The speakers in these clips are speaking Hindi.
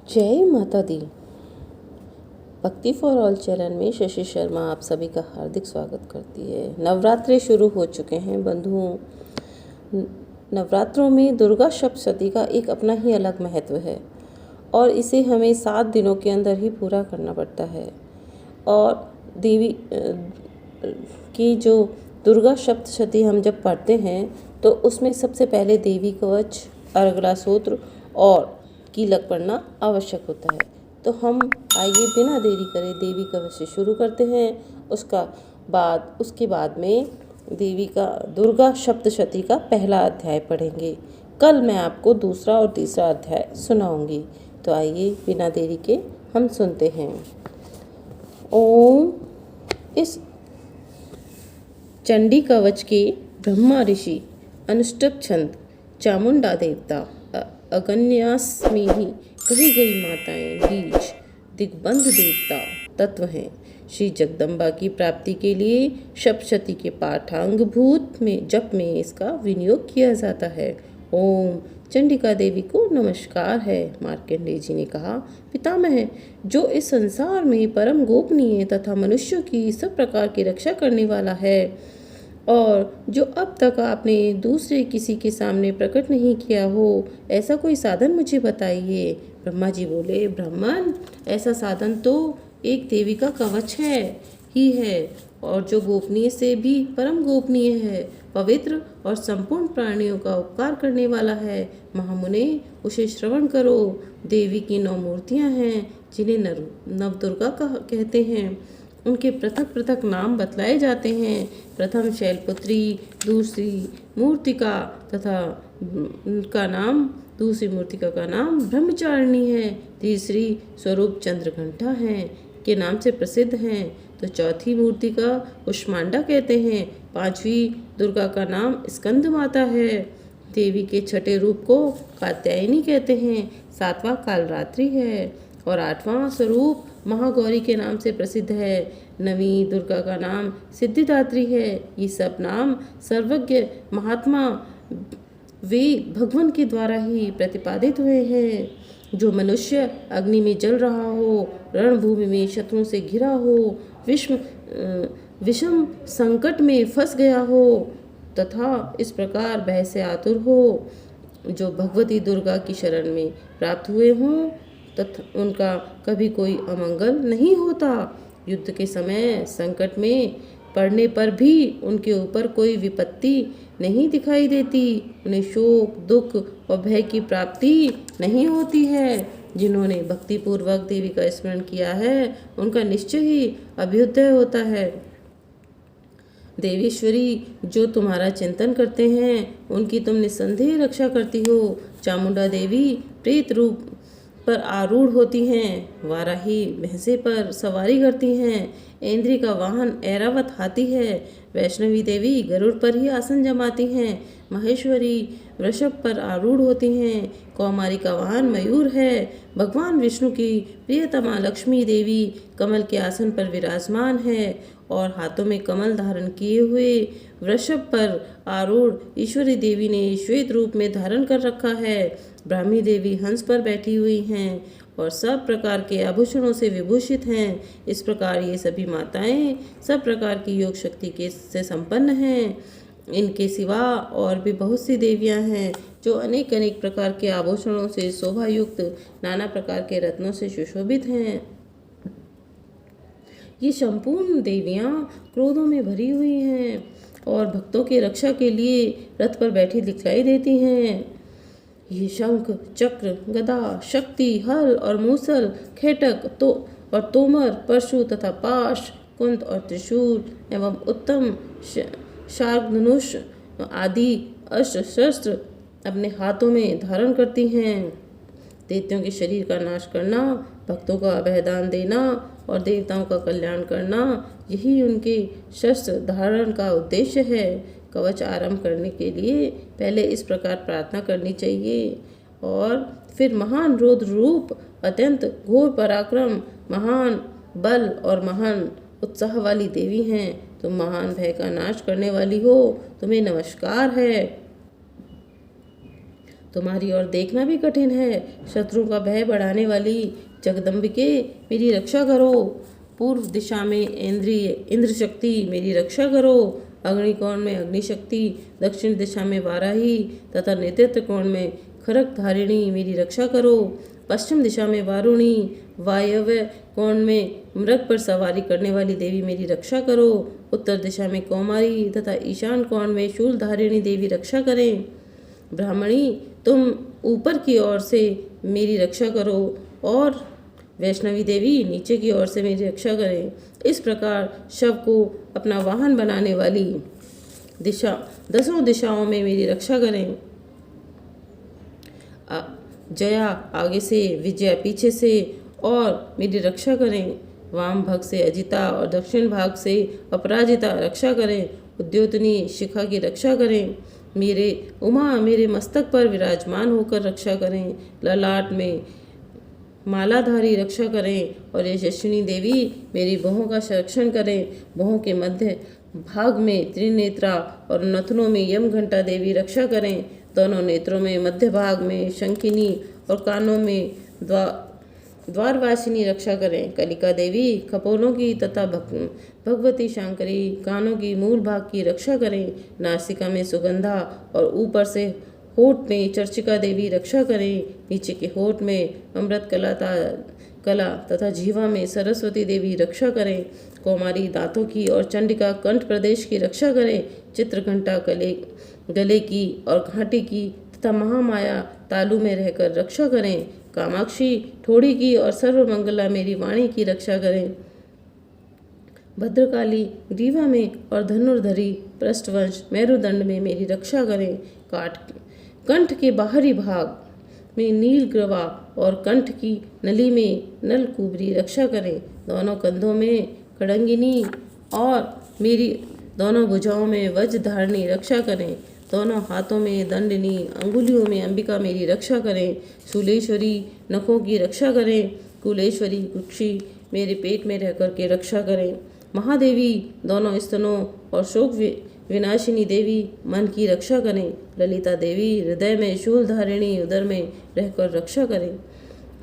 जय माता दी। भक्ति फॉर ऑल चैनल में शशि शर्मा आप सभी का हार्दिक स्वागत करती है। नवरात्रे शुरू हो चुके हैं बंधुओं। नवरात्रों में दुर्गा सप्तशती का एक अपना ही अलग महत्व है और इसे हमें 7 दिनों के अंदर ही पूरा करना पड़ता है। और देवी की जो दुर्गा सप्तशती हम जब पढ़ते हैं तो उसमें सबसे पहले देवी कवच, अर्गला सूत्र और कीलक पढ़ना आवश्यक होता है। तो हम आइए बिना देरी करे देवी कवच से शुरू करते हैं। उसके बाद में देवी का दुर्गा सप्तशती का पहला अध्याय पढ़ेंगे। कल मैं आपको दूसरा और तीसरा अध्याय सुनाऊंगी। तो आइए बिना देरी के हम सुनते हैं। ओम। इस चंडी कवच के ब्रह्मा ऋषि, अनुष्टुप छंद, चामुंडा देवता, अगन्यास्मि ही कही गई माताएं, बीज, दिग्बंध देवता तत्व हैं। श्री जगदम्बा की प्राप्ति के लिए सप्तशती के पाठांग भूत में जप में इसका विनियोग किया जाता है। ओम। चंडिका देवी को नमस्कार है। मार्कंडेय जी ने कहा, पितामह, जो इस संसार में परम गोपनीय तथा मनुष्यों की सब प्रकार की रक्षा करने वाला है और जो अब तक आपने दूसरे किसी के सामने प्रकट नहीं किया हो, ऐसा कोई साधन मुझे बताइए। ब्रह्मा जी बोले, ब्राह्मण, ऐसा साधन तो एक देवी का कवच ही है और जो गोपनीय से भी परम गोपनीय है, पवित्र और संपूर्ण प्राणियों का उपकार करने वाला है। महामुने, उसे श्रवण करो। देवी की 9 मूर्तियां हैं जिन्हें नवदुर्गा कहते हैं। उनके पृथक पृथक नाम बतलाए जाते हैं। प्रथम शैलपुत्री, दूसरी मूर्तिका तथा दूसरी मूर्तिका का नाम ब्रह्मचारिणी है। तीसरी स्वरूप चंद्रघंटा है के नाम से प्रसिद्ध हैं। तो चौथी मूर्तिका कुष्मांडा कहते हैं। 5वीं दुर्गा का नाम स्कंद माता है। देवी के छठे रूप को कात्यायनी कहते हैं। 7वां कालरात्रि है और 8वां स्वरूप महागौरी के नाम से प्रसिद्ध है। 9वीं दुर्गा का नाम सिद्धिदात्री है। ये सब नाम सर्वज्ञ महात्मा वेद भगवान के द्वारा ही प्रतिपादित हुए हैं। जो मनुष्य अग्नि में जल रहा हो, रणभूमि में शत्रुओं से घिरा हो, विषम संकट में फंस गया हो तथा इस प्रकार भय से आतुर हो, जो भगवती दुर्गा की शरण में प्राप्त हुए हों तथा उनका कभी कोई अमंगल नहीं होता। युद्ध के समय संकट में पड़ने पर भी उनके ऊपर कोई विपत्ति नहीं दिखाई देती। उन्हें शोक, दुख और भय की प्राप्ति नहीं होती है। जिन्होंने भक्ति पूर्वक देवी का स्मरण किया है, उनका निश्चय ही अभ्युदय होता है। देवेश्वरी, जो तुम्हारा चिंतन करते हैं, उनकी तुम निस्संदेह रक्षा करती हो। चामुंडा देवी प्रेत रूप पर आरूढ़ होती हैं। वाराही भैंसे पर सवारी करती हैं। इंद्री का वाहन ऐरावत हाथी है। वैष्णवी देवी गरुड़ पर ही आसन जमाती हैं। महेश्वरी वृषभ पर आरूढ़ होती हैं। कौमारी का वाहन मयूर है। भगवान विष्णु की प्रियतमा लक्ष्मी देवी कमल के आसन पर विराजमान है और हाथों में कमल धारण किए हुए वृषभ पर आरूढ़ ईश्वरी देवी ने श्वेत रूप में धारण कर रखा है। ब्राह्मी देवी हंस पर बैठी हुई हैं और सब प्रकार के आभूषणों से विभूषित हैं। इस प्रकार ये सभी माताएं सब प्रकार की योग शक्ति से संपन्न हैं। इनके सिवा और भी बहुत सी देवियां हैं जो अनेक अनेक प्रकार के आभूषणों से शोभायुक्त, नाना प्रकार के रत्नों से सुशोभित हैं। ये संपूर्ण देवियां क्रोधों में भरी हुई हैं और भक्तों की रक्षा के लिए रथ पर बैठी दिखलाई देती हैं। ये शंख, चक्र, गदा, शक्ति, हल और मूसल, खेटक और तोमर, परशु तथा पाश, कुंत और त्रिशूल एवं उत्तम शार्क धनुष आदि अस्त्र शस्त्र अपने हाथों में धारण करती हैं। दैत्यों के शरीर का नाश करना, भक्तों को अभयदान देना और देवताओं का कल्याण करना, यही उनके शस्त्र धारण का उद्देश्य है। कवच आरंभ करने के लिए पहले इस प्रकार प्रार्थना करनी चाहिए और फिर महान रौद्र रूप, अत्यंत घोर पराक्रम, महान बल और महान उत्साह वाली देवी हैं। तुम महान भय का नाश करने वाली हो, तुम्हें नमस्कार है। तुम्हारी ओर देखना भी कठिन है। शत्रु का भय बढ़ाने वाली जगदम्बिके मेरी रक्षा करो। पूर्व दिशा में इंद्र शक्ति मेरी रक्षा करो। अग्निकोण में अग्निशक्ति, दक्षिण दिशा में वाराही तथा नेतृत्व कोण में खरक धारिणी मेरी रक्षा करो। पश्चिम दिशा में वारुणी, वायव्य कोण में मृग पर सवारी करने वाली देवी मेरी रक्षा करो। उत्तर दिशा में कौमारी तथा ईशान कोण में शूल धारिणी देवी रक्षा करें। ब्राह्मणी, तुम ऊपर की ओर से मेरी रक्षा करो और वैष्णवी देवी नीचे की ओर से मेरी रक्षा करें। इस प्रकार शव को अपना वाहन बनाने वाली दसों दिशाओं में मेरी रक्षा करें। जया आगे से, विजया पीछे से और मेरी रक्षा करें। वाम भाग से अजिता और दक्षिण भाग से अपराजिता रक्षा करें। उद्योतनी शिखा की रक्षा करें। मेरे उमा मेरे मस्तक पर विराजमान होकर रक्षा करें। ललाट में मालाधारी रक्षा करें और यशस्विनी देवी मेरी बाहों का संरक्षण करें। बाहों के मध्य भाग में त्रिनेत्रा और नथनों में यम घंटा देवी रक्षा करें। दोनों नेत्रों में मध्य भाग में शंखिनी और कानों में द्वारवासिनी रक्षा करें। कलिका देवी कपोलों की तथा भगवती शांकरी कानों की मूल भाग की रक्षा करें। नासिका में सुगंधा और ऊपर से होठ में चर्चिका देवी रक्षा करें। नीचे के होठ में अमृत कला तथा जीवा में सरस्वती देवी रक्षा करें। कौमारी दांतों की और चंडिका कंठ प्रदेश की रक्षा करें। चित्रघंटा गले की और घाटी की तथा महामाया तालु में रहकर रक्षा करें। कामाक्षी ठोड़ी की और सर्वमंगला मेरी वाणी की रक्षा करें। भद्रकाली ग्रीवा में और धनुर्धरी पृष्ठवंश मेरुदंड में मेरी रक्षा करें। कंठ के बाहरी भाग में नील ग्रवा और कंठ की नली में नलकुबरी रक्षा करें। दोनों कंधों में खड़ंगिनी और मेरी दोनों भुजाओं में वज्र धारणी रक्षा करें। दोनों हाथों में दंडनी, अंगुलियों में अंबिका मेरी रक्षा करें। शूलेश्वरी नखों की रक्षा करें। कुलेश्वरी कुक्षी मेरे पेट में रहकर के रक्षा करें। महादेवी दोनों स्तनों और शोक विनाशिनी देवी मन की रक्षा करें। ललिता देवी हृदय में शूल धारिणी उदर में रहकर रक्षा करें।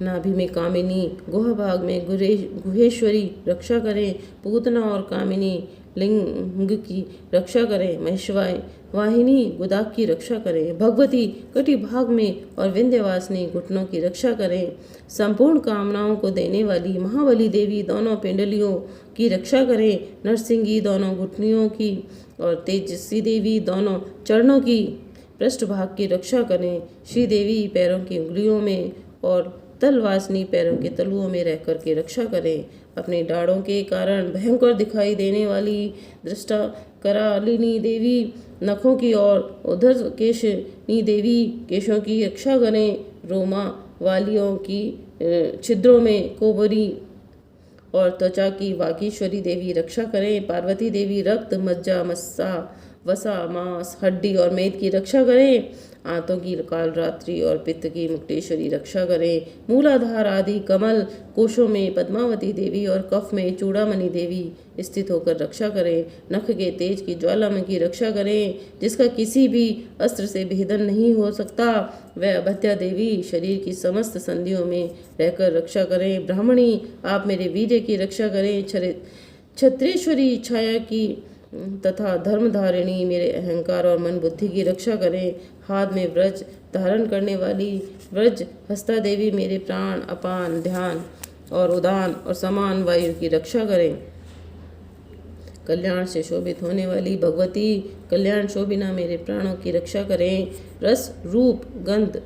नाभि में कामिनी, गुहा भाग में गुहेश्वरी रक्षा करें। पूतना और कामिनी लिंग की रक्षा करें। महेश्वाय वाहिनी गुदाक की रक्षा करें। भगवती कटी भाग में और विंध्यवासिनी घुटनों की रक्षा करें। संपूर्ण कामनाओं को देने वाली महाबली देवी दोनों पिंडलियों की रक्षा करें। नरसिंगी दोनों घुटनियों की और तेजस्वी देवी दोनों चरणों की पृष्ठभाग की रक्षा करें। श्रीदेवी पैरों की उंगलियों में और तलवासनी पैरों के तलुओं में रहकर के रक्षा करें। अपने डाढ़ों के कारण भयंकर दिखाई देने वाली दृष्टा करालिनी देवी नखों की और उधर केशनी देवी केशों की रक्षा करें। रोमा वालियों की छिद्रों में कोबरी और त्वचा की वागीश्वरी देवी रक्षा करें। पार्वती देवी रक्त, मज्जा, मस्सा, वसा, मांस, हड्डी और मेद की रक्षा करें। आंतों की कालरात्रि और पित्त की मुक्तेश्वरी रक्षा करें। मूलाधार आदि कमल कोशों में पद्मावती देवी और कफ में चूड़ामणि देवी स्थित होकर रक्षा करें। नख के तेज की ज्वालामुखी की रक्षा करें, जिसका किसी भी अस्त्र से भेदन नहीं हो सकता। वह अभद्या देवी शरीर की समस्त संधियों में रहकर रक्षा करें। ब्राह्मणी, आप मेरे वीर्य की रक्षा करें। छत्रेश्वरी छाया की तथा धर्मधारिणी मेरे अहंकार और मन बुद्धि की रक्षा करें। हाथ में व्रज धारण करने वाली व्रज हस्ता देवी मेरे प्राण, अपान, ध्यान और उदान और समान वायु की रक्षा करें। कल्याण से शोभित होने वाली भगवती कल्याण शोभिना मेरे प्राणों की रक्षा करें। रस, रूप, गंध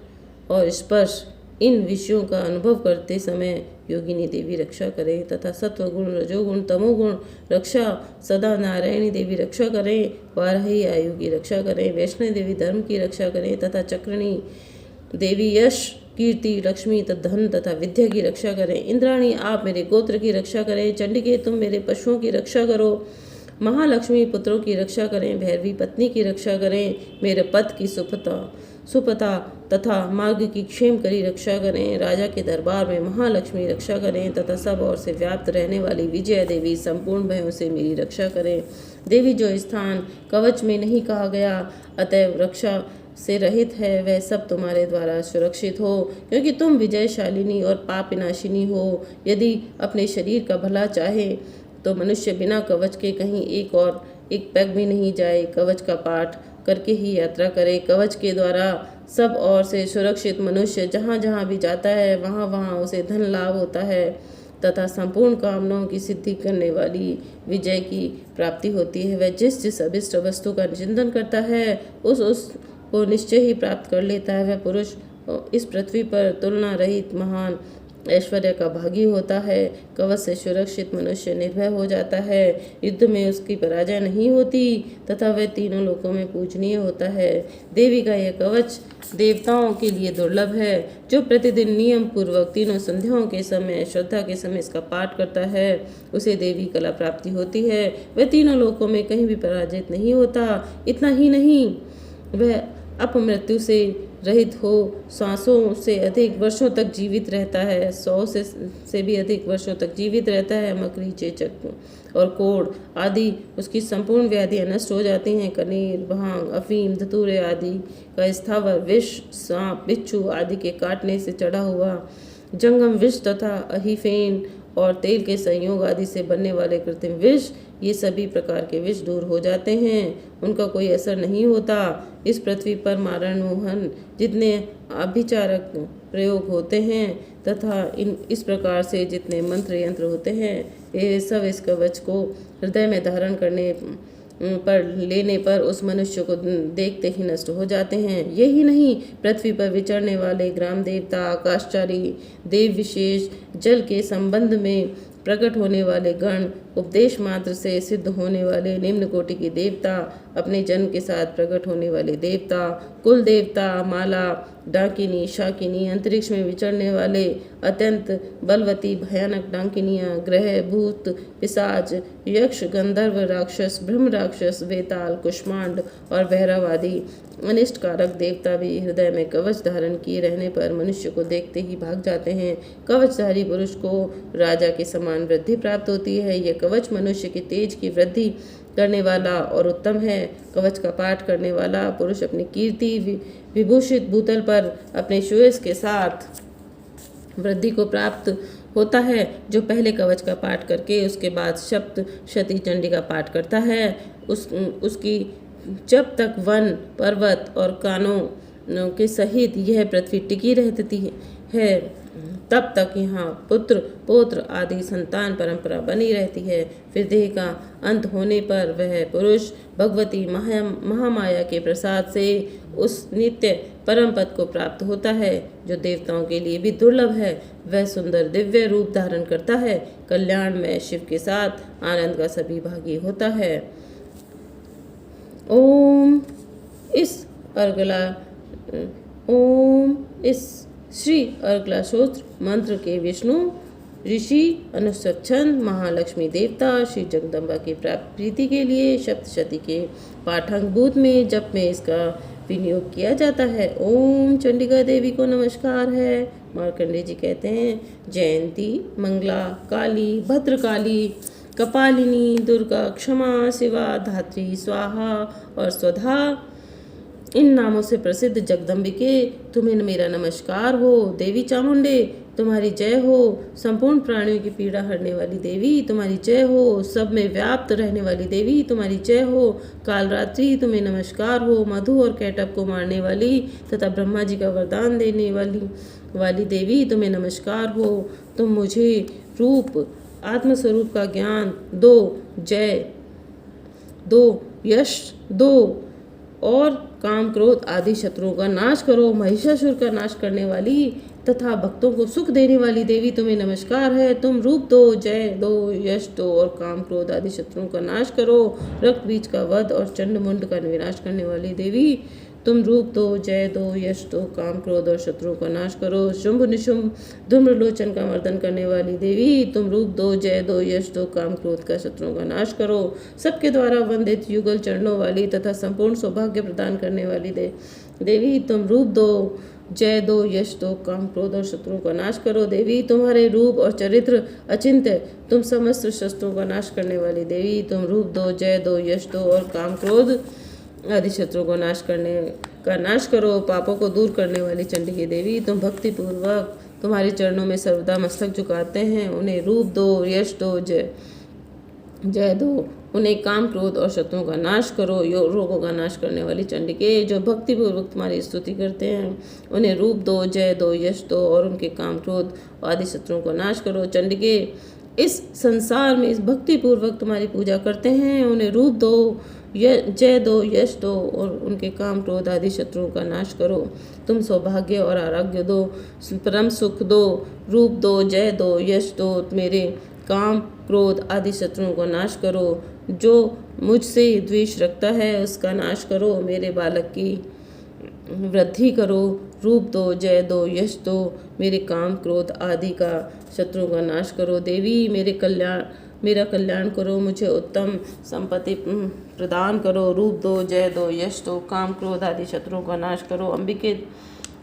और स्पर्श इन विषयों का अनुभव करते समय योगिनी देवी रक्षा करें तथा सत्वगुण, रजोगुण, तमोगुण रक्षा सदा नारायणी देवी रक्षा करें। वाराही आयु की रक्षा करें। वैष्णवी देवी धर्म की रक्षा करें तथा चक्रणी देवी यश, कीर्ति, लक्ष्मी तथा धन तथा विद्या की रक्षा करें। इंद्राणी, आप मेरे गोत्र की रक्षा करें। चंडिके, तुम मेरे पशुओं की रक्षा करो। महालक्ष्मी, पुत्रों की रक्षा करें। भैरवी, पत्नी की रक्षा करें। मेरे पथ की सुपथा तथा मार्ग की क्षेम करी रक्षा करें। राजा के दरबार में महालक्ष्मी रक्षा करें तथा सब ओर से व्याप्त रहने वाली विजया देवी संपूर्ण भयों से मेरी रक्षा करें। देवी, जो स्थान कवच में नहीं कहा गया, अतएव रक्षा से रहित है वह सब तुम्हारे द्वारा सुरक्षित हो, क्योंकि तुम विजयशालिनी और पाप विनाशिनी हो। यदि अपने शरीर का भला चाहे तो मनुष्य बिना कवच के कहीं एक पैग भी नहीं जाए। कवच का पाठ करके ही यात्रा करे। कवच के द्वारा सब ओर से सुरक्षित मनुष्य जहाँ जहाँ भी जाता है वहाँ वहाँ उसे धन लाभ होता है तथा संपूर्ण कामनाओं की सिद्धि करने वाली विजय की प्राप्ति होती है। वह जिस जिस अभिष्ट वस्तु का चिंतन करता है उस को निश्चय ही प्राप्त कर लेता है। वह पुरुष इस पृथ्वी पर तुलना रहित महान ऐश्वर्य का भागी होता है। कवच से सुरक्षित मनुष्य निर्भय हो जाता है। युद्ध में उसकी पराजय नहीं होती तथा वह तीनों लोकों में पूजनीय होता है। देवी का यह कवच देवताओं के लिए दुर्लभ है। जो प्रतिदिन नियम पूर्वक तीनों संध्याओं के समय श्रद्धा के समय इसका पाठ करता है उसे देवी कला प्राप्ति होती है। वह तीनों लोकों में कहीं भी पराजित नहीं होता। इतना ही नहीं, वह अपमृत्यु से रहित हो सांसों से अधिक वर्षों तक जीवित रहता है। 100 से भी अधिक वर्षों तक जीवित रहता है। मकड़ी, चेचक और कोढ़ आदि उसकी संपूर्ण व्याधियां नष्ट हो जाती हैं। कनीर, भांग, अफीम, धतूरे आदि का स्थावर विष, सांप, बिच्छू आदि के काटने से चढ़ा हुआ जंगम विष तथा अहिफेन और तेल के संयोग आदि से बनने वाले कृत्रिम विष, ये सभी प्रकार के विष दूर हो जाते हैं। उनका कोई असर नहीं होता। इस पृथ्वी पर मारण, मोहन जितने अभिचारक प्रयोग होते हैं तथा इस प्रकार से जितने मंत्र यंत्र होते हैं ये सब इस कवच को हृदय में धारण करने पर लेने पर उस मनुष्य को देखते ही नष्ट हो जाते हैं। यही नहीं, पृथ्वी पर विचरने वाले ग्राम देवता, आकाशचारी देव विशेष, जल के संबंध में प्रकट होने वाले गण, उपदेश मात्र से सिद्ध होने वाले निम्न कोटि के देवता, अपने जन्म के साथ प्रकट होने वाले देवता, कुल देवता, माला, डाकिनी, शाकिनी, अंतरिक्ष में विचरने वाले अत्यंत बलवती भयानक डाकिनियाँ, ग्रह, भूत, पिशाच, यक्ष, गंधर्व, राक्षस, ब्रह्म राक्षस, वेताल, कुष्मांड और भैरव आदि अनिष्ट कारक देवता भी हृदय में कवच धारण किए रहने पर मनुष्य को देखते ही भाग जाते हैं। कवचधारी पुरुष को राजा के समान वृद्धि प्राप्त होती है। यह कवच मनुष्य के तेज की वृद्धि करने वाला और उत्तम है। कवच का पाठ करने वाला पुरुष अपनी कीर्ति विभूषित भूतल पर अपने श्रेयस के साथ वृद्धि को प्राप्त होता है। जो पहले कवच का पाठ करके उसके बाद सप्त शती चंडी का पाठ करता है उसकी जब तक वन, पर्वत और कानों के सहित यह पृथ्वी टिकी रहती है तब तक यहाँ पुत्र, पौत्र आदि संतान परंपरा बनी रहती है। फिर देह का अंत होने पर वह पुरुष भगवती महामाया के प्रसाद से उस नित्य परम पद को प्राप्त होता है जो देवताओं के लिए भी दुर्लभ है। वह सुंदर दिव्य रूप धारण करता है। कल्याण में शिव के साथ आनंद का सभी भागी होता है। ओम इस श्री अर्गला सूत्र मंत्र के विष्णु ऋषि अनुसच्छंद महालक्ष्मी देवता श्री जगदम्बा की प्रीति के लिए सप्तशती के पाठांगभूत में जप में इसका विनियोग किया जाता है। ओम चंडिका देवी को नमस्कार है। मार्कंडे जी कहते हैं, जयंती, मंगला, काली, भद्रकाली, कपालिनी, दुर्गा, क्षमा, शिवा, धात्री, स्वाहा और स्वधा, इन नामों से प्रसिद्ध जगदम्बिके तुम्हें मेरा नमस्कार हो। देवी चामुंडे तुम्हारी जय हो। संपूर्ण प्राणियों की पीड़ा हरने वाली देवी तुम्हारी जय हो। सब में व्याप्त रहने वाली देवी तुम्हारी जय हो। कालरात्रि तुम्हें नमस्कार हो। मधु और कैटअप को मारने वाली तथा ब्रह्मा जी का वरदान देने वाली देवी तुम्हें नमस्कार हो। तुम मुझे रूप आत्मस्वरूप का ज्ञान दो, जय दो, यश दो और काम, क्रोध आदि शत्रुओं का नाश करो। महिषासुर का नाश करने वाली तथा भक्तों को सुख देने वाली देवी तुम्हें नमस्कार है। तुम रूप दो, जय दो, यश दो और काम, क्रोध आदि शत्रुओं का नाश करो। रक्त बीज का वध और चंड मुंड का विनाश करने वाली देवी तुम रूप दो, जय दो, यश दो, काम, क्रोध और शत्रुओं का नाश करो। शुंभ निशुंभ धूम्रलोचन का मर्दन करने वाली देवी तुम रूप दो, जय दो, यश दो, काम, क्रोध का शत्रुओं का नाश करो। सबके द्वारा वंदित युगल चरणों वाली तथा संपूर्ण सौभाग्य प्रदान करने वाली देवी तुम रूप दो, जय दो, यश दो, काम, क्रोध और शत्रुओं का नाश करो। देवी तुम्हारे रूप और चरित्र अचिंत्य, तुम समस्त शस्त्रों का नाश करने वाली देवी तुम रूप दो, जय दो, यश दो और काम, क्रोध आदि शत्रुओं को नाश का नाश करो, पापों को दूर करने वाली चंडिके देवी, तुम भक्ति पूर्वक तुम्हारे चरणों में सर्वदा मस्तक झुकाते हैं, उन्हें रूप दो, यश दो, जय दो, उन्हें काम क्रोध और शत्रुओं का नाश करो। रोगों का नाश करने वाली चंडिके, जो भक्ति पूर्वक तुम्हारी स्तुति करते हैं, उन्हें रूप दो, जय दो, यश दो और उनके काम क्रोध आदि शत्रुओं को नाश करो। चंडिके, इस संसार में इस भक्ति पूर्वक तुम्हारी पूजा करते हैं, उन्हें रूप दो, जय दो, यश दो और उनके काम क्रोध आदि शत्रुओं का नाश करो। तुम सौभाग्य और आरोग्य दो, परम सुख दो, रूप दो, जय दो, यश दो, मेरे काम क्रोध आदि शत्रुओं को नाश करो। जो मुझसे द्वेष रखता है उसका नाश करो, मेरे बालक की वृद्धि करो, रूप दो, जय दो, यश दो, मेरे काम क्रोध आदि का शत्रुओं का नाश करो। देवी, मेरा कल्याण करो, मुझे उत्तम संपत्ति प्रदान करो, रूप दो, जय दो, यश दो, काम क्रोध आदि शत्रुओं का नाश करो। अंबिके,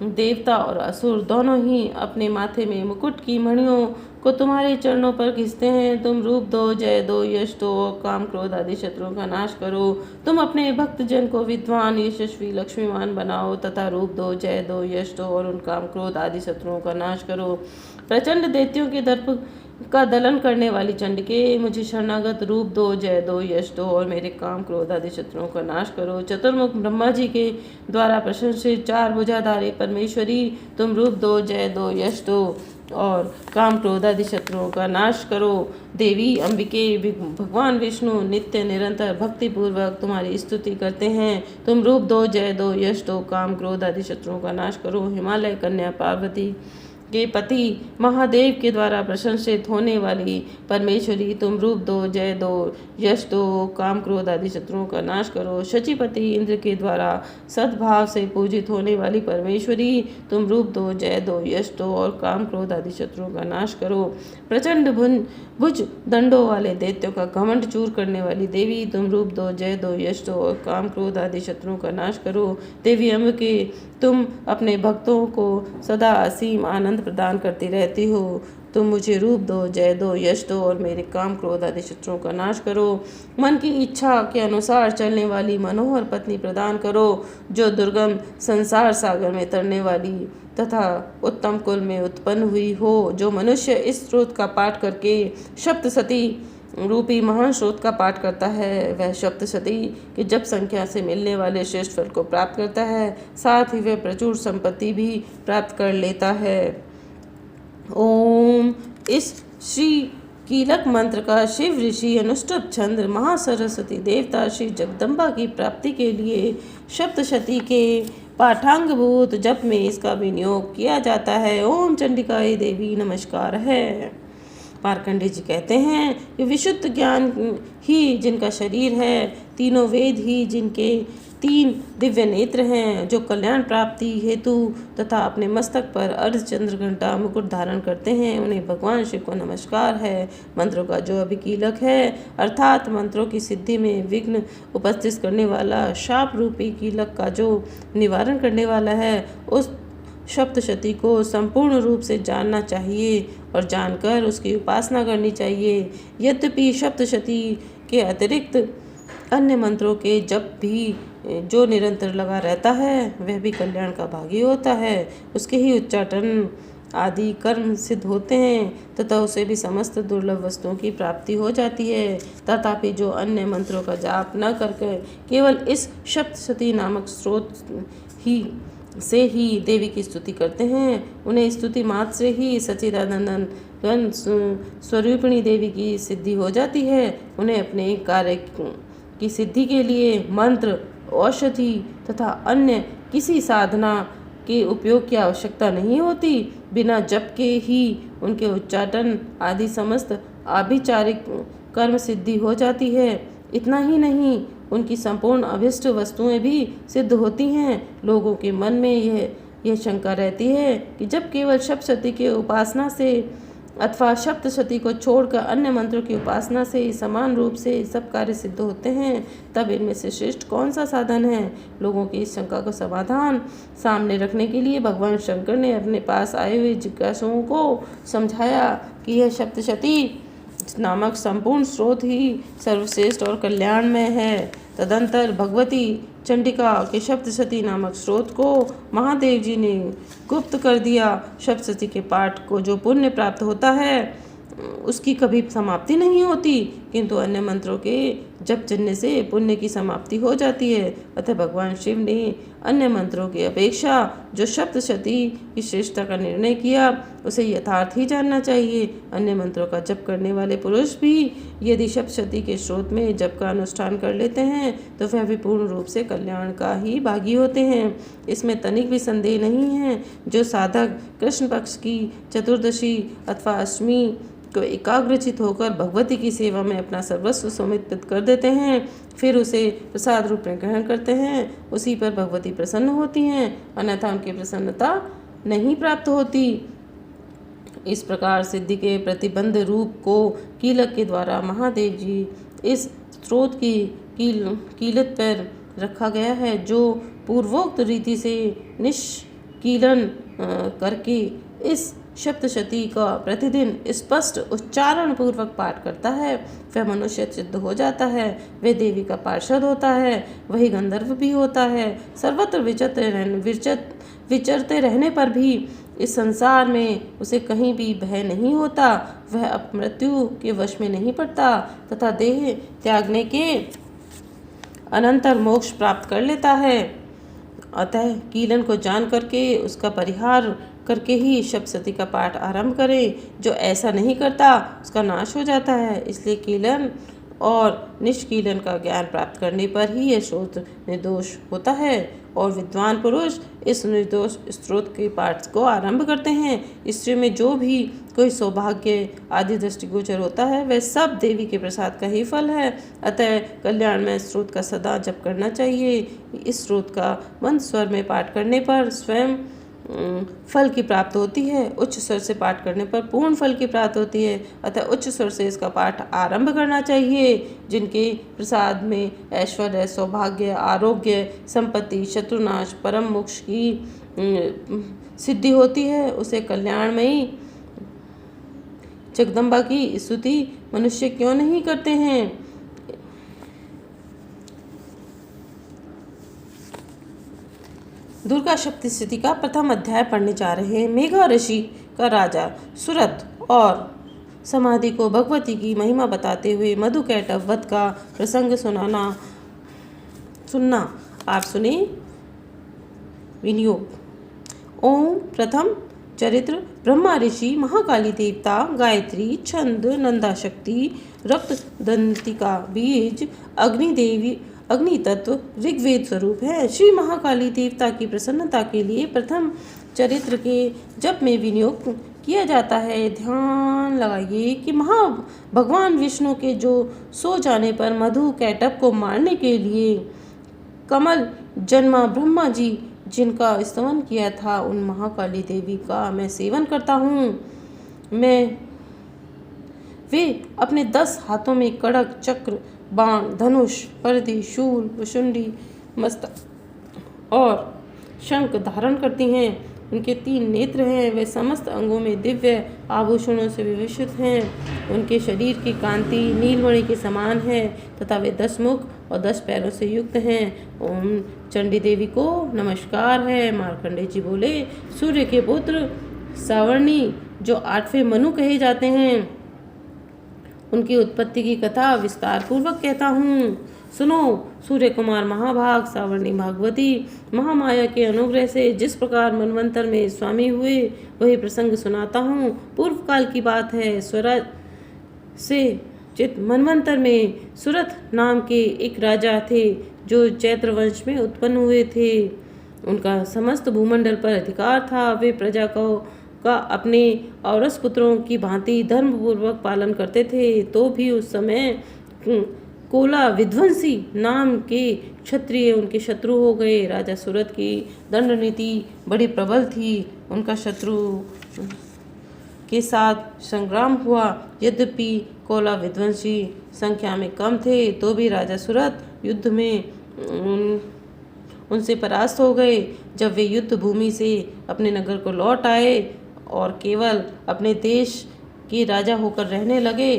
देवता और असुर दोनों ही अपने माथे में मुकुट की मणियों को तुम्हारे चरणों पर घिसते हैं। तुम रूप दो, जय दो, यश दो, काम क्रोध आदि शत्रुओं का नाश करो। तुम अपने भक्त जन को विद्वान, यशस्वी, लक्ष्मीवान बनाओ तथा रूप दो, जय दो, यश दो और उन काम क्रोध आदि शत्रुओं का नाश करो। प्रचंड दैत्यों के दर्प का दलन करने वाली चंडिके, मुझे शरणागत रूप दो, जय दो, यश दो और मेरे काम क्रोध आदि शत्रुओं का नाश करो। चतुर्मुख ब्रह्मा जी के द्वारा प्रशंसित 4 भुजाधारी परमेश्वरी, तुम रूप दो, जय दो, यश दो और काम क्रोध आदि शत्रुओं का नाश करो। देवी अंबिके, भगवान विष्णु नित्य निरंतर भक्ति पूर्वक तुम्हारी स्तुति करते हैं। तुम रूप दो, जय दो, यश दो, काम क्रोध आदि शत्रुओं का नाश करो। हिमालय कन्या पार्वती के पति महादेव के द्वारा प्रशंसित होने वाली परमेश्वरी, तुम रूप दो, जय दो, यश दो, काम क्रोध आदि शत्रुओं का नाश करो। शचीपति इंद्र के द्वारा सद्भाव से पूजित होने वाली परमेश्वरी, तुम रूप दो, जय दो, यश दो और काम क्रोध आदि शत्रुओं का नाश करो। प्रचंड भुज दंडों वाले दैत्यों का घमंड चूर करने वाली देवी, तुम रूप दो, जय दो, यश दो और काम क्रोध आदि शत्रुओं का नाश करो। देवी अंबिके, तुम अपने भक्तों को सदा असीम आनंद प्रदान करती रहती हो। तुम मुझे रूप दो, जय दो, यश दो और मेरे काम क्रोध आदि शत्रुओं का नाश करो। मन की इच्छा के अनुसार चलने वाली मनोहर पत्नी प्रदान करो, जो दुर्गम संसार सागर में तरने वाली तथा उत्तम कुल में उत्पन्न हुई हो। जो मनुष्य इस स्रोत का पाठ करके सप्तशती रूपी महान स्रोत का पाठ करता है, वह सप्तशती की जप संख्या से मिलने वाले श्रेष्ठ फल को प्राप्त करता है, साथ ही वह प्रचुर संपत्ति भी प्राप्त कर लेता है। ओम। इस श्री कीलक मंत्र का शिव ऋषि अनुष्टुप छंद महासरस्वती देवता श्री जगदम्बा की प्राप्ति के लिए सप्तशती के पाठांगभूत जप में इसका विनियोग किया जाता है। ओम चंडिकाय देवी नमस्कार है। मार्कंडेय जी कहते हैं कि विशुद्ध ज्ञान ही जिनका शरीर है, तीनों वेद ही जिनके 3 दिव्य नेत्र हैं, जो कल्याण प्राप्ति हेतु तथा अपने मस्तक पर अर्धचंद्र घंटा मुकुट धारण करते हैं, उन्हें भगवान शिव को नमस्कार है। मंत्रों का जो अभिकीलक है अर्थात मंत्रों की सिद्धि में विघ्न उपस्थित करने वाला, शाप रूपी कीलक का जो निवारण करने वाला है, उस सप्तशती को संपूर्ण रूप से जानना चाहिए और जानकर उसकी उपासना करनी चाहिए। यद्यपि सप्तशती के अतिरिक्त अन्य मंत्रों के जप भी जो निरंतर लगा रहता है, वह भी कल्याण का भागी होता है। उसके ही उच्चाटन आदि कर्म सिद्ध होते हैं तथा उसे भी समस्त दुर्लभ वस्तुओं की प्राप्ति हो जाती है। तथापि जो अन्य मंत्रों का जाप न करके केवल इस सप्तशती नामक स्रोत से ही देवी की स्तुति करते हैं, उन्हें स्तुति मात्र से ही सच्चिदानंद स्वरूपिणी देवी की सिद्धि हो जाती है। उन्हें अपने कार्य की सिद्धि के लिए मंत्र, औषधि तथा अन्य किसी साधना के उपयोग की आवश्यकता नहीं होती। बिना जप के ही उनके उच्चाटन आदि समस्त आभिचारिक कर्म सिद्धि हो जाती है। इतना ही नहीं, उनकी संपूर्ण अभिष्ट वस्तुएं भी सिद्ध होती हैं। लोगों के मन में यह शंका रहती है कि जब केवल सप्तशती के उपासना से अथवा सप्तशती को छोड़कर अन्य मंत्रों की उपासना से समान रूप से सब कार्य सिद्ध होते हैं, तब इनमें से श्रेष्ठ कौन सा साधन है। लोगों की इस शंका का समाधान सामने रखने के लिए भगवान शंकर ने अपने पास आए हुए जिज्ञासुओं को समझाया कि यह सप्तशती नामक संपूर्ण स्रोत ही सर्वश्रेष्ठ और कल्याणमय है। तदंतर भगवती चंडिका के सप्तशती नामक स्रोत को महादेव जी ने गुप्त कर दिया। सप्तशती के पाठ को जो पुण्य प्राप्त होता है उसकी कभी समाप्ति नहीं होती, किंतु अन्य मंत्रों के जप चलने से पुण्य की समाप्ति हो जाती है। अतः भगवान शिव ने अन्य मंत्रों की अपेक्षा जो सप्तशती की श्रेष्ठता का निर्णय किया उसे यथार्थ ही जानना चाहिए। अन्य मंत्रों का जप करने वाले पुरुष भी यदि सप्तशती के स्रोत में जप का अनुष्ठान कर लेते हैं तो वह भी पूर्ण रूप से कल्याण का ही भागी होते हैं। इसमें तनिक भी संदेह नहीं है। जो साधक कृष्ण पक्ष की चतुर्दशी अथवा अष्टमी को एकाग्रचित होकर भगवती की सेवा में अपना सर्वस्व समर्पित कर देते हैं, फिर उसे प्रसाद रूप में ग्रहण करते हैं, उसी पर भगवती प्रसन्न होती हैं, अन्यथा उनकी प्रसन्नता नहीं प्राप्त होती। इस प्रकार सिद्धि के प्रतिबंध रूप को कीलक के द्वारा महादेव जी इस स्रोत की कीलत पर रखा गया है, जो पूर्वोक्त रीति से निष्कीलन करके इस सप्तशती का प्रतिदिन स्पष्ट उच्चारण पूर्वक पाठ करता है वह मनुष्य सिद्ध हो जाता है, वह देवी का पार्षद होता है, वही गंधर्व भी होता है। सर्वत्र विचरते रहने पर भी इस संसार में उसे कहीं भी भय नहीं होता, वह अपमृत्यु के वश में नहीं पड़ता तथा देह त्यागने के अनंतर मोक्ष प्राप्त कर लेता है। अतः कीलन को जान करके उसका परिहार करके ही सप्तशती का पाठ आरंभ करें। जो ऐसा नहीं करता उसका नाश हो जाता है। इसलिए कीलन और निष्कीलन का ज्ञान प्राप्त करने पर ही यह स्रोत निर्दोष होता है और विद्वान पुरुष इस निर्दोष स्रोत के पाठ को आरंभ करते हैं। स्त्री में जो भी कोई सौभाग्य आदि दृष्टिगोचर होता है वह सब देवी के प्रसाद का ही फल है। अतः कल्याण में स्रोत का सदा जप करना चाहिए। इस स्रोत का मंद स्वर में पाठ करने पर स्वयं फल की प्राप्त होती है, उच्च स्वर से पाठ करने पर पूर्ण फल की प्राप्त होती है। अतः उच्च स्वर से इसका पाठ आरंभ करना चाहिए। जिनके प्रसाद में ऐश्वर्य, सौभाग्य, आरोग्य, संपत्ति, शत्रुनाश, परम मोक्ष की सिद्धि होती है उसे कल्याणमयी जगदम्बा की स्तुति मनुष्य क्यों नहीं करते हैं। दुर्गा सप्तशती का प्रथम अध्याय पढ़ने जा रहे हैं। मेघा ऋषि का राजा सुरथ और समाधि को भगवती की महिमा बताते हुए मधुकैटभ वध का प्रसंग सुनना। आप सुने विनियोग। ओम प्रथम चरित्र ब्रह्मा ऋषि, महाकाली देवता, गायत्री, छंद, नंदा शक्ति, रक्त दंतिका बीज, अग्नि देवी, अग्नि तत्व ऋग्वेद स्वरूप है। श्री महाकाली देवता की प्रसन्नता के लिए प्रथम चरित्र के जप में विनियोग किया जाता है। ध्यान लगाइए कि भगवान विष्णु के जो सो जाने पर मधु कैटभ को मारने के लिए कमल जन्मा ब्रह्मा जी जिनका स्तवन किया था उन महाकाली देवी का मैं सेवन करता हूँ। वे अपने 10 हाथों में कड़क, चक्र, बाण, धनुष, परदी, शूल, वशुंडी, मस्तक और शंख धारण करती हैं। उनके 3 नेत्र हैं। वे समस्त अंगों में दिव्य आभूषणों से विभूषित हैं। उनके शरीर की कांति नीलमणि के समान है तथा वे 10 मुख और 10 पैरों से युक्त हैं। ओम चंडी देवी को नमस्कार है। मार्कंडेय जी बोले, सूर्य के पुत्र सावर्णी जो 8वें मनु कहे जाते हैं उनकी उत्पत्ति की कथा विस्तार पूर्वक कहता हूँ। सुनो। सूर्य कुमार महाभाग सावर्णी भागवती महामाया के अनुग्रह से जिस प्रकार मनवंतर में स्वामी हुए वही प्रसंग सुनाता हूँ। पूर्व काल की बात है। स्वराज से चित मनवंतर में सुरथ नाम के एक राजा थे जो चैत्र वंश में उत्पन्न हुए थे। उनका समस्त भूमंडल पर अधिकार था। वे प्रजा का अपने औरस पुत्रों की भांति धर्मपूर्वक पालन करते थे। तो भी उस समय कोला विध्वंसी नाम के क्षत्रिय उनके शत्रु हो गए। राजा सूरत की दंड नीति बड़ी प्रबल थी। उनका शत्रु के साथ संग्राम हुआ। यद्यपि कोला विध्वंसी संख्या में कम थे तो भी राजा सूरत युद्ध में उनसे परास्त हो गए। जब वे युद्ध भूमि से अपने नगर को लौट आए और केवल अपने देश के राजा होकर रहने लगे,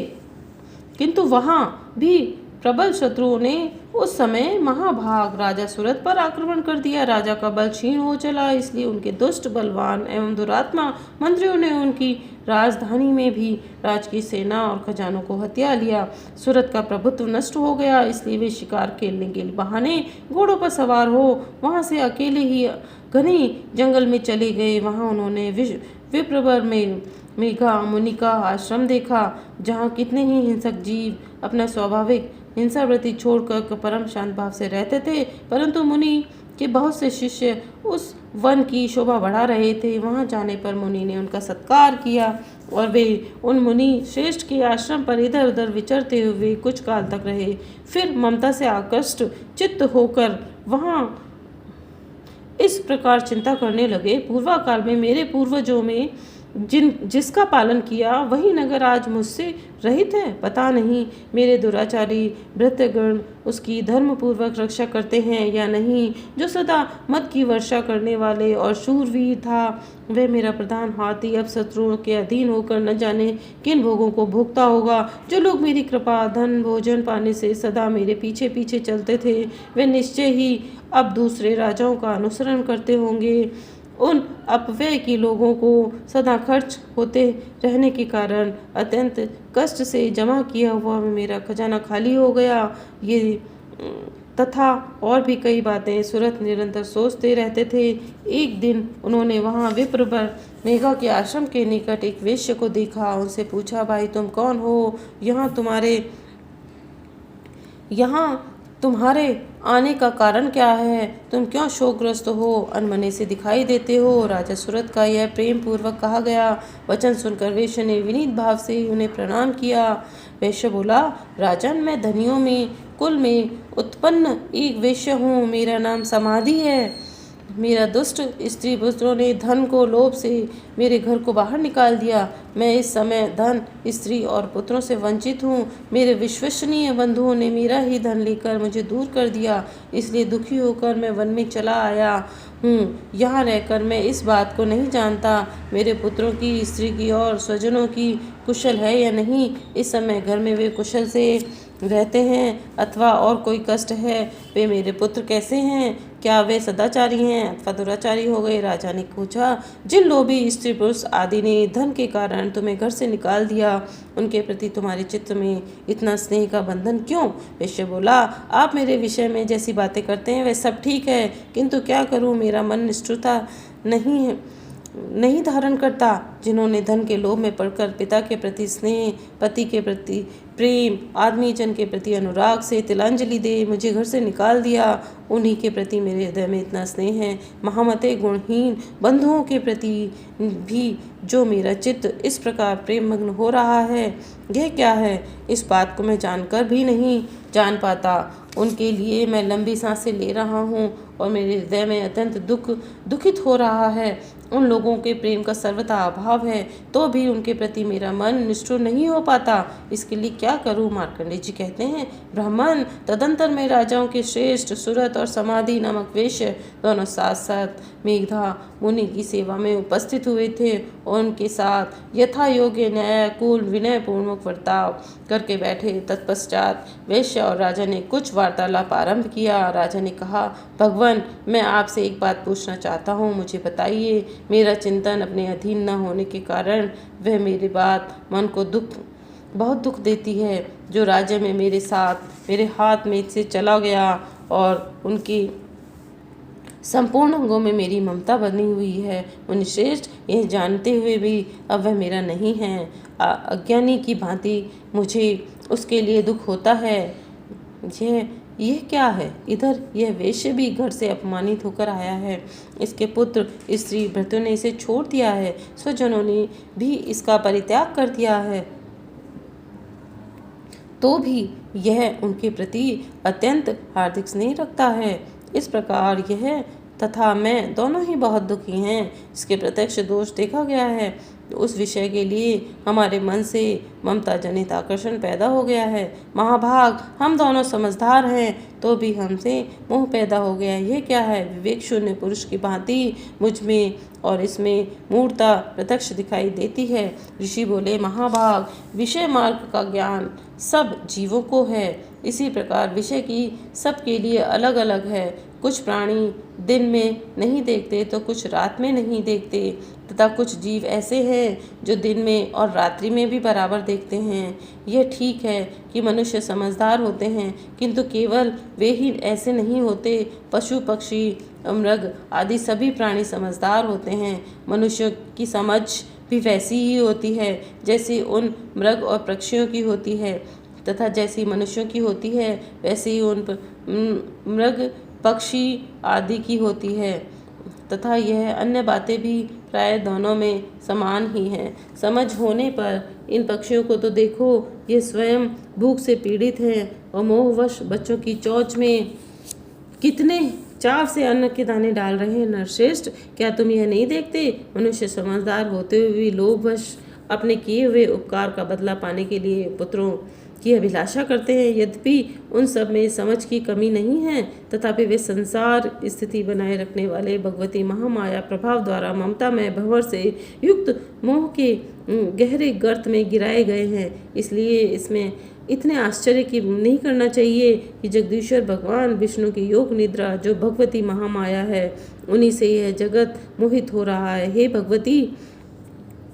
किंतु वहाँ भी प्रबल शत्रुओं ने उस समय महाभाग राजा सुरत पर आक्रमण कर दिया। राजा का बल क्षीण हो चला, इसलिए उनके दुष्ट, बलवान एवं दुरात्मा मंत्रियों ने उनकी राजधानी में भी राज की सेना और खजानों को हथिया लिया। सुरत का प्रभुत्व नष्ट हो गया, इसलिए वे शिकार खेलने के बहाने घोड़ों पर सवार हो वहां से अकेले ही घने जंगल में चले गए। वहां उन्होंने विप्रवर में मेघा मुनि का आश्रम देखा, जहाँ कितने ही हिंसक जीव अपना स्वाभाविक हिंसावृत्ति छोड़कर परम शांत भाव से रहते थे, परंतु मुनि के बहुत से शिष्य उस वन की शोभा बढ़ा रहे थे। वहां जाने पर मुनि ने उनका सत्कार किया और वे उन मुनि श्रेष्ठ के आश्रम पर इधर उधर विचरते हुए कुछ काल तक रहे। फिर ममता से आकृष्ट चित्त होकर वहां इस प्रकार चिंता करने लगे, पूर्वा काल में मेरे पूर्वजों में जिसका पालन किया वही नगर आज मुझसे रहित है। पता नहीं मेरे दुराचारी भृत्यगण उसकी धर्मपूर्वक रक्षा करते हैं या नहीं। जो सदा मद की वर्षा करने वाले और शूरवीर था, वह मेरा प्रधान हाथी अब शत्रुओं के अधीन होकर न जाने किन भोगों को भोगता होगा। जो लोग मेरी कृपा, धन, भोजन पाने से सदा मेरे पीछे पीछे चलते थे, वे निश्चय ही अब दूसरे राजाओं का अनुसरण करते होंगे। उन अपव्यय के लोगों को सदा खर्च होते रहने के कारण अत्यंत कष्ट से जमा किया हुआ मेरा खजाना खाली हो गया। ये तथा और भी कई बातें सुरत निरंतर सोचते रहते थे। एक दिन उन्होंने वहां विप्रवर मेघा के आश्रम के निकट एक वेश्य को देखा। उनसे पूछा, भाई तुम कौन हो? यहाँ तुम्हारे आने का कारण क्या है? तुम क्यों शोकग्रस्त हो, अनमने से दिखाई देते हो? राजा सुरत का यह प्रेम पूर्वक कहा गया वचन सुनकर वेश्य ने विनीत भाव से उन्हें प्रणाम किया। वेश्य बोला, राजन, मैं धनियों में कुल में उत्पन्न एक वेश्य हूँ। मेरा नाम समाधि है। मेरा दुष्ट स्त्री पुत्रों ने धन को लोभ से मेरे घर को बाहर निकाल दिया। मैं इस समय धन, स्त्री और पुत्रों से वंचित हूँ। मेरे विश्वसनीय बंधुओं ने मेरा ही धन लेकर मुझे दूर कर दिया, इसलिए दुखी होकर मैं वन में चला आया हूँ। यहाँ रहकर मैं इस बात को नहीं जानता मेरे पुत्रों की, स्त्री की और स्वजनों की कुशल है या नहीं। इस समय घर में वे कुशल से रहते हैं अथवा और कोई कष्ट है। वे मेरे पुत्र कैसे हैं? क्या वे सदाचारी हैं अथवा दुराचारी हो गए? राजा ने पूछा, जिन लोभी स्त्री पुरुष आदि ने धन के कारण तुम्हें घर से निकाल दिया, उनके प्रति तुम्हारे चित्त में इतना स्नेह का बंधन क्यों? वेश्य बोला, आप मेरे विषय में जैसी बातें करते हैं वह सब ठीक है, किंतु क्या करूं, मेरा मन निष्ठुरता नहीं धारण करता। जिन्होंने धन के लोभ में पड़कर पिता के प्रति स्नेह, पति के प्रति प्रेम, आदमी जन के प्रति अनुराग से तिलांजलि दे मुझे घर से निकाल दिया, उन्हीं के प्रति मेरे हृदय में इतना स्नेह है। महामते गुणहीन बंधुओं के प्रति भी जो मेरा चित्त इस प्रकार प्रेम मग्न हो रहा है, यह क्या है? इस बात को मैं जानकर भी नहीं जान पाता। उनके लिए मैं लंबी सांसें ले रहा हूँ और मेरे हृदय में अत्यंत दुखित हो रहा है। उन लोगों के प्रेम का सर्वथा अभाव है, तो भी उनके प्रति मेरा मन निष्ठुर नहीं हो पाता। इसके लिए क्या करूं? मार्कंडेय जी कहते हैं, ब्राह्मण, तदंतर में राजाओं के श्रेष्ठ सुरत और समाधि नामक वेश्य दोनों साथ साथ मेघा मुनि की सेवा में उपस्थित हुए थे और उनके साथ यथा योग्य न्यायकूल विनय पूर्वक वर्ताव करके बैठे। तत्पश्चात वेश्य और राजा ने कुछ वार्तालाप आरंभ किया। राजा ने कहा, भगवान, मैं आपसे एक बात पूछना चाहता हूँ, मुझे बताइए। मेरा चिंतन अपने अधीन न होने के कारण वह मेरी बात मन को बहुत दुख देती है। जो राज्य में मेरे हाथ में से चला गया और उनकी संपूर्ण अंगों में मेरी ममता बनी हुई है, उन श्रेष्ठ यह जानते हुए भी अब वह मेरा नहीं है। अज्ञानी की भांति मुझे उसके लिए दुख होता है। यह क्या है? इधर यह वेश्य भी घर से अपमानित होकर आया है। इसके पुत्र स्त्री भृत्यों ने इसे छोड़ दिया है, स्वजनों ने भी इसका परित्याग कर दिया है, तो भी यह उनके प्रति अत्यंत हार्दिक स्नेह रखता है। इस प्रकार यह तथा मैं दोनों ही बहुत दुखी हैं। इसके प्रत्यक्ष दोष देखा गया है, तो उस विषय के लिए हमारे मन से ममता जनित आकर्षण पैदा हो गया है। महाभाग, हम दोनों समझदार हैं, तो भी हमसे मोह पैदा हो गया। यह क्या है? विवेक शून्य पुरुष की भांति मुझ में और इसमें मूर्ता प्रत्यक्ष दिखाई देती है। ऋषि बोले, महाभाग, विषय मार्ग का ज्ञान सब जीवों को है, इसी प्रकार विषय की सबके लिए अलग अलग है। कुछ प्राणी दिन में नहीं देखते तो कुछ रात में नहीं देखते, तथा कुछ जीव ऐसे हैं जो दिन में और रात्रि में भी बराबर देखते हैं। यह ठीक है कि मनुष्य समझदार होते हैं, किंतु केवल वे ही ऐसे नहीं होते। पशु पक्षी मृग आदि सभी प्राणी समझदार होते हैं। मनुष्यों की समझ भी वैसी ही होती है जैसी उन मृग और पक्षियों की होती है, तथा जैसी मनुष्यों की होती है वैसे ही उन मृग पक्षी आदि की होती है, तथा यह अन्य बातें भी प्राय दोनों में समान ही हैं। समझ होने पर इन पक्षियों को तो देखो, ये स्वयं भूख से पीड़ित हैं और मोहवश बच्चों की चोंच में कितने चाव से अन्न के दाने डाल रहे हैं। नरश्रेष्ठ, क्या तुम यह नहीं देखते? मनुष्य समझदार होते हुए भी लोभवश अपने किए हुए उपकार का बदला पाने के लिए पुत्रों की अभिलाषा करते हैं। यद्यपि उन सब में समझ की कमी नहीं है, तथापि वे संसार स्थिति बनाए रखने वाले भगवती महामाया प्रभाव द्वारा ममता में भंवर से युक्त मोह के गहरे गर्त में गिराए गए हैं। इसलिए इसमें इतने आश्चर्य की नहीं करना चाहिए कि जगदीश्वर भगवान विष्णु की योग निद्रा जो भगवती महामाया है, उन्हीं से यह जगत मोहित हो रहा है। हे भगवती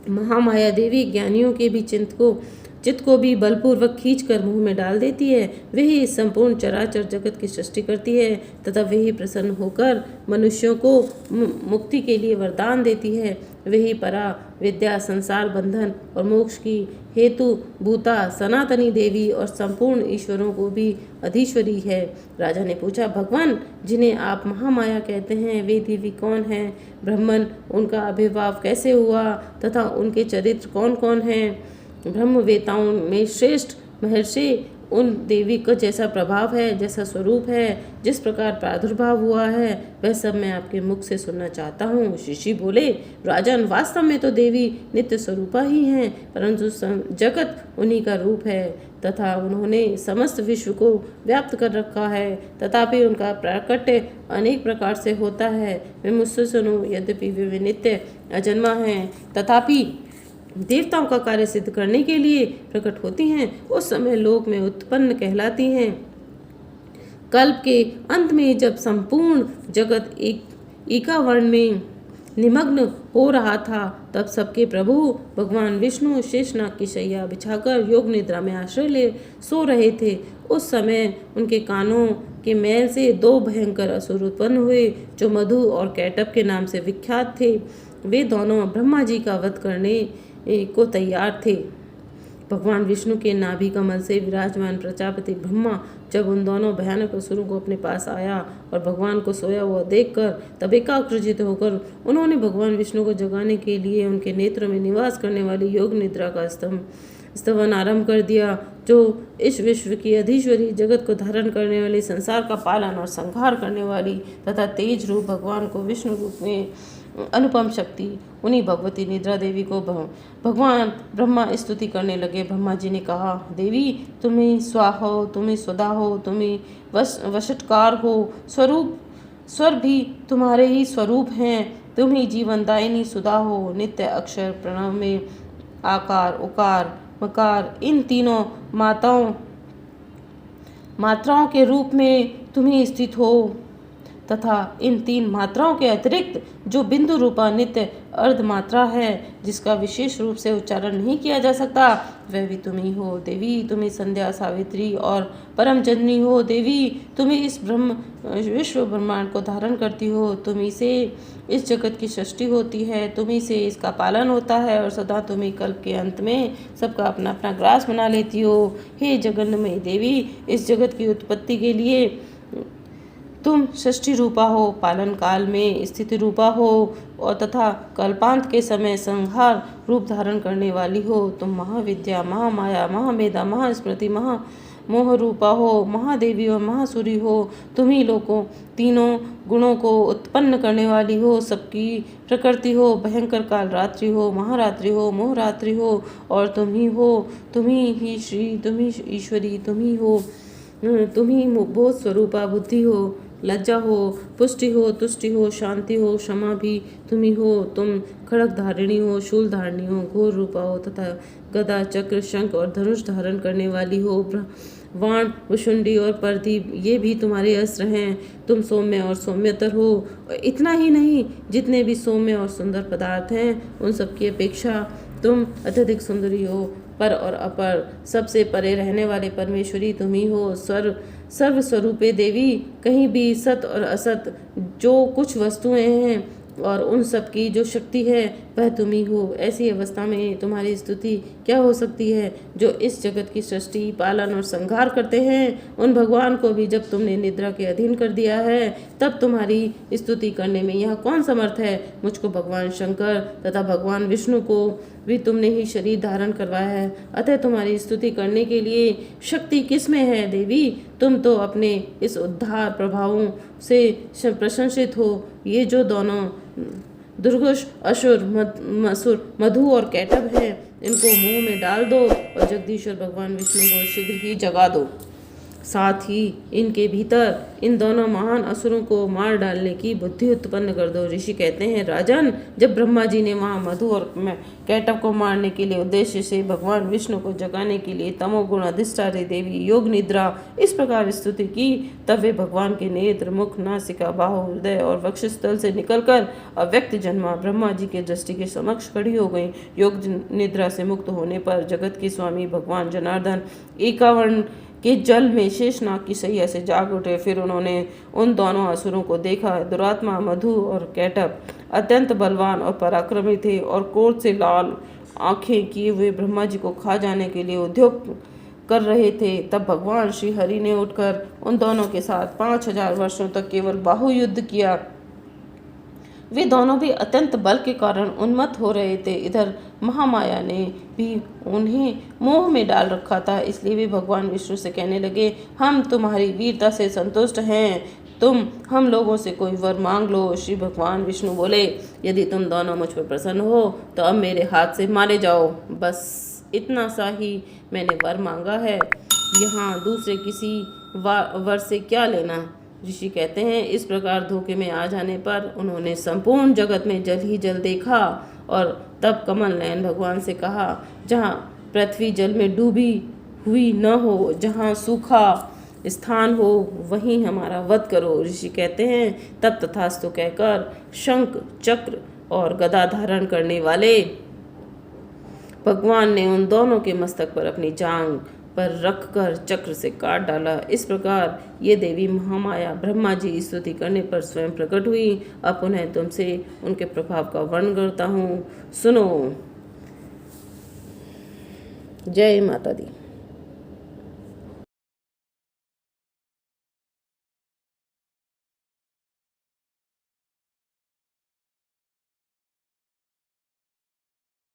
महामाया देवी ज्ञानियों के भी चित्त को भी बलपूर्वक खींचकर मुंह में डाल देती है। वही इस संपूर्ण चराचर जगत की सृष्टि करती है, तथा वही प्रसन्न होकर मनुष्यों को मुक्ति के लिए वरदान देती है। वही परा विद्या, संसार बंधन और मोक्ष की हेतु भूता सनातनी देवी और संपूर्ण ईश्वरों को भी अधीश्वरी है। राजा ने पूछा, भगवान जिन्हें आप महामाया कहते हैं, वे देवी कौन हैं? ब्राह्मण, उनका आविर्भाव कैसे हुआ तथा उनके चरित्र कौन कौन हैं? ब्रह्मवेताओं में श्रेष्ठ महर्षि, उन देवी का जैसा प्रभाव है, जैसा स्वरूप है, जिस प्रकार प्रादुर्भाव हुआ है, वह सब मैं आपके मुख से सुनना चाहता हूँ। शिशि बोले, राजन, वास्तव में तो देवी नित्य स्वरूपा ही हैं, परंतु जगत उन्हीं का रूप है तथा उन्होंने समस्त विश्व को व्याप्त कर रखा है। तथापि उनका प्राकट्य अनेक प्रकार से होता है। वे मुझसे सुनो, यद्यपि वे नित्य अजन्मा हैं, तथापि देवताओं का कार्य सिद्ध करने के लिए प्रकट होती हैं। उस समय लोक में उत्पन्न कहलाती हैं। कल्प के अंत में जब संपूर्ण जगत एकावर्ण में निमग्न हो रहा था, तब सबके प्रभु भगवान विष्णु शेषनाग की शैया बिछाकर योग निद्रा में आश्रय ले सो रहे थे। उस समय उनके कानों के मैल से दो भयंकर असुर उत्पन्न हुए, जो मधु और कैटब के नाम से विख्यात थे। वे दोनों ब्रह्मा जी का वध करने को तैयार थे। भगवान विष्णु के नाभि कमल से विराजमान प्रजापति ब्रह्मा जब उन दोनों भयानक असुरों को अपने पास आया और भगवान को सोया हुआ देखकर तब एकाग्रचित्त होकर उन्होंने भगवान विष्णु को जगाने के लिए उनके नेत्रों में निवास करने वाली योग निद्रा का स्तवन आरंभ कर दिया, जो इस विश्व की अधीश्वरी, जगत को धारण करने वाली, संसार का पालन और संहार करने वाली तथा तेज रूप भगवान को विष्णु रूप में अनुपम शक्ति, उन्हीं भगवती निद्रा देवी को भगवान ब्रह्मा स्तुति करने लगे। ब्रह्मा जी ने कहा, देवी तुम्हें स्वाहा हो, तुम्हें स्वदा हो, तुम्हें वशटकार हो, स्वर भी तुम्हारे ही स्वरूप हैं, तुम ही जीवनदायिनी सुधा हो, नित्य अक्षर प्रणव में आकार उकार मकार इन तीनों मात्राओं के रूप में तुम्हें स्थित हो, तथा इन तीन मात्राओं के अतिरिक्त जो बिंदु रूपा नित्य अर्ध मात्रा है, जिसका विशेष रूप से उच्चारण नहीं किया जा सकता, वह भी तुम ही हो। देवी तुम्हें संध्या, सावित्री और परम जननी हो। देवी तुम्हें इस विश्व ब्रह्मांड को धारण करती हो, तुम्ही से इस जगत की सृष्टि होती है, तुम्ही से इसका पालन होता है और सदा तुम्ही कल्प के अंत में सबका अपना अपना ग्रास बना लेती हो। हे जगन्मयी देवी, इस जगत की उत्पत्ति के लिए तुम सृष्टि रूपा हो, पालन काल में स्थिति रूपा हो और तथा कल्पांत के समय संहार रूप धारण करने वाली हो। तुम महाविद्या, महामाया, महामेधा, महास्मृति, महामोह रूपा हो, महादेवी और महासुरी हो। तुम ही लोगों तीनों गुणों को उत्पन्न करने वाली हो, सबकी प्रकृति हो, भयंकर काल रात्रि हो, महारात्रि हो, मोहरात्रि हो और तुम ही हो। तुम ही श्री, तुम ही ईश्वरी, तुम ही हो, तुम ही बोध स्वरूपा बुद्धि हो। लज्जा हो, पुष्टि हो, तुष्टि हो, शांति हो, क्षमा भी तुम्ही हो। तुम खड़ग धारिणी हो, शूल धारिणी हो, घोर रूपा हो तथा गदा, चक्र, शंख और धनुष धारण करने वाली हो। वाण, भुशुंडी और प्रदीप ये भी तुम्हारे अस्त्र हैं। तुम सौम्य और सौम्यतर हो। इतना ही नहीं, जितने भी सौम्य और सुंदर पदार्थ हैं उन सब की अपेक्षा तुम अत्यधिक सुंदरी हो। पर और अपर, सबसे परे रहने वाले परमेश्वरी तुम ही हो। सर्वस्वरूपे देवी, कहीं भी सत और असत जो कुछ वस्तुएं हैं और उन सब की जो शक्ति है वह तुम ही हो। ऐसी अवस्था में तुम्हारी स्तुति क्या हो सकती है? जो इस जगत की सृष्टि, पालन और संहार करते हैं, उन भगवान को भी जब तुमने निद्रा के अधीन कर दिया है, तब तुम्हारी स्तुति करने में यह कौन समर्थ है? मुझको भगवान शंकर तथा भगवान विष्णु को भी तुमने ही शरीर धारण करवाया है, अतः तुम्हारी स्तुति करने के लिए शक्ति किस में है देवी? तुम तो अपने इस उद्धार प्रभावों से प्रशंसित हो। ये जो दोनों दुर्गुष, असुर, मधु और कैटभ है, इनको मुंह में डाल दो और जगदीश्वर भगवान विष्णु को शीघ्र ही जगा दो। साथ ही इनके भीतर इन दोनों महान असुरों को मार डालने की बुद्धि उत्पन्न कर दो। ऋषि कहते हैं, राजन, जब ब्रह्मा जी ने वहाँ मधु और कैटभ को मारने के लिए उद्देश्य से भगवान विष्णु को जगाने के लिए तमोगुण अधिष्ठात्री देवी योग निद्रा इस प्रकार स्तुति की, तब वे भगवान के नेत्र, मुख, नासिका, बाहु, हृदय और वक्षस्थल से निकलकर अव्यक्त जन्मा ब्रह्मा जी के दृष्टि के समक्ष खड़ी हो गई। योग निद्रा से मुक्त होने पर जगत के स्वामी भगवान जनार्दन एकावर्ण के जल में शेषनाग की सैया से जाग उठे। फिर उन्होंने उन दोनों असुरों को देखा। दुरात्मा मधु और कैटभ अत्यंत बलवान और पराक्रमी थे और क्रोध से लाल आंखें किए हुए ब्रह्मा जी को खा जाने के लिए उद्योग कर रहे थे। तब भगवान श्री हरि ने उठकर उन दोनों के साथ 5000 वर्षों तक केवल बाहु युद्ध किया। वे दोनों भी अत्यंत बल के कारण उन्मत्त हो रहे थे। इधर महामाया ने भी उन्हें मोह में डाल रखा था, इसलिए वे भगवान विष्णु से कहने लगे, हम तुम्हारी वीरता से संतुष्ट हैं, तुम हम लोगों से कोई वर मांग लो। श्री भगवान विष्णु बोले, यदि तुम दोनों मुझ पर प्रसन्न हो तो अब मेरे हाथ से मारे जाओ। बस इतना सा ही मैंने वर मांगा है, यहाँ दूसरे किसी वर से क्या लेना। ऋषि कहते हैं, इस प्रकार धोखे में आ जाने पर उन्होंने संपूर्ण जगत में जल ही जल देखा और तब कमल नयन भगवान से कहा, जहाँ पृथ्वी जल में डूबी हुई न हो, जहाँ सूखा स्थान हो, वहीं हमारा वध करो। ऋषि कहते हैं, तब तथास्तु कहकर शंख, चक्र और गदा धारण करने वाले भगवान ने उन दोनों के मस्तक पर अपनी जांग पर रखकर चक्र से काट डाला। इस प्रकार ये देवी महामाया ब्रह्मा जी स्तुति करने पर स्वयं प्रकट हुई। अब पुनः तुमसे उनके प्रभाव का वर्णन करता हूँ, सुनो। जय माता दी।